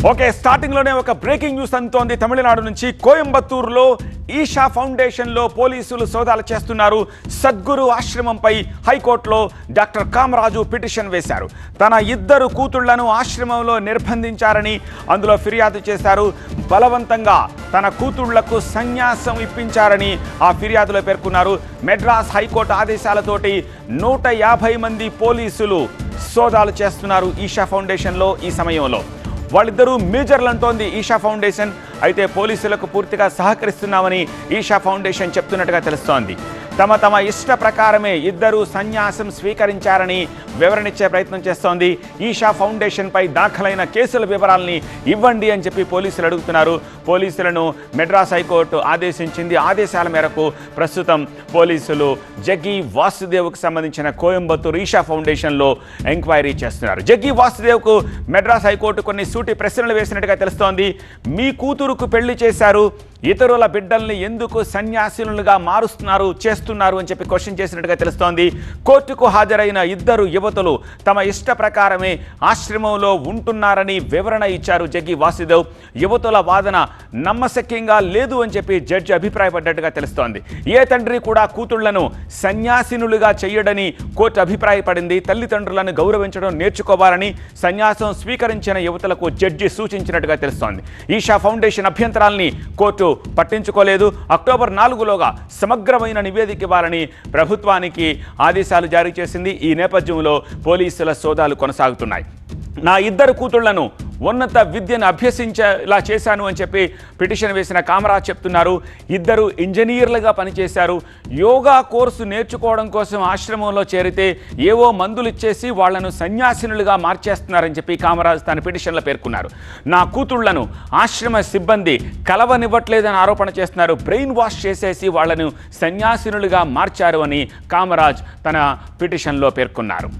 Okay, స్టార్టింగ్లోనే ఒక breaking news అందుతోంది. తమిళనాడు నుంచి కోయంబత్తూరులో ఈషా ఫౌండేషన్లో పోలీసులు సోదాలు చేస్తున్నారు. సద్గురు ఆశ్రమంపై హైకోర్టులో డాక్టర్ కామరాజు పిటిషన్ వేశారు. తన ఇద్దరు కూతుళ్లను ఆశ్రమంలో నిర్బంధించారని అందులో ఫిర్యాదు చేశారు. బలవంతంగా తన కూతుళ్లకు సన్యాసం ఇప్పించారని ఆ ఫిర్యాదులో పేర్కొన్నారు. మెడ్రాస్ హైకోర్టు ఆదేశాలతోటి 150 మంది పోలీసులు సోదాలు చేస్తున్నారు ఈషా ఫౌండేషన్లో. ఈ సమయంలో వాళ్ళిద్దరూ మేజర్లు అంటోంది ఈషా ఫౌండేషన్. అయితే పోలీసులకు పూర్తిగా సహకరిస్తున్నామని ఈషా ఫౌండేషన్ చెప్తున్నట్టుగా తెలుస్తోంది. తమ ఇష్ట ప్రకారమే ఇద్దరు సన్యాసం స్వీకరించారని వివరణిచ్చే ప్రయత్నం చేస్తోంది. ఈషా ఫౌండేషన్పై దాఖలైన కేసుల వివరాలని ఇవ్వండి అని చెప్పి పోలీసులు అడుగుతున్నారు. పోలీసులను మెడ్రాస్ హైకోర్టు ఆదేశించింది. ఆదేశాల మేరకు ప్రస్తుతం పోలీసులు జగ్గి వాసుదేవ్కు సంబంధించిన కోయంబత్తూరు ఈషా ఫౌండేషన్లో ఎంక్వైరీ చేస్తున్నారు. జగ్గి వాసుదేవ్కు మెడ్రాస్ హైకోర్టు కొన్ని సూటి ప్రశ్నలు వేసినట్టుగా తెలుస్తోంది. మీ కూతురుకు పెళ్లి చేశారు, ఇతరుల బిడ్డల్ని ఎందుకు సన్యాసినులుగా చేస్తున్నారు అని చెప్పి క్వశ్చన్ చేసినట్టుగా తెలుస్తోంది. కోర్టుకు హాజరైన ఇద్దరు యువతులు తమ ఇష్ట ప్రకారమే ఆశ్రమంలో ఉంటున్నారని వివరణ ఇచ్చారు జగ్గి వాసుదేవ్. యువతుల వాదన నమ్మశక్యంగా లేదు అని చెప్పి జడ్జి అభిప్రాయపడ్డట్టుగా తెలుస్తోంది. ఏ తండ్రి కూడా కూతుళ్లను సన్యాసినులుగా చెయ్యడని కోర్టు అభిప్రాయపడింది. తల్లిదండ్రులను గౌరవించడం నేర్చుకోవాలని సన్యాసం స్వీకరించిన యువతులకు జడ్జి సూచించినట్టుగా తెలుస్తోంది. ఈషా ఫౌండేషన్ అభ్యంతరాల్ని కోర్టు పట్టించుకోలేదు. అక్టోబర్ 4లోగా సమగ్రమైన నివేదిక ఇవ్వాలని ప్రభుత్వానికి ఆదేశాలు జారీ చేసింది. ఈ నేపథ్యంలో పోలీసుల సోదాలు కొనసాగుతున్నాయి. నా ఇద్దరు కూతుళ్లను ఉన్నత విద్యను అభ్యసించేలా చేశాను అని చెప్పి పిటిషన్ వేసిన కామరాజ్ చెప్తున్నారు. ఇద్దరు ఇంజనీర్లుగా పనిచేశారు. యోగా కోర్సు నేర్చుకోవడం కోసం ఆశ్రమంలో చేరితే ఏవో మందులు ఇచ్చేసి వాళ్లను సన్యాసినులుగా మార్చేస్తున్నారని చెప్పి కామరాజ్ తన పిటిషన్లో పేర్కొన్నారు. నా కూతుళ్లను ఆశ్రమ సిబ్బంది కలవనివ్వట్లేదని ఆరోపణ చేస్తున్నారు. బ్రెయిన్ వాష్ చేసేసి వాళ్లను సన్యాసినులుగా మార్చారు అని కామరాజ్ తన పిటిషన్లో పేర్కొన్నారు.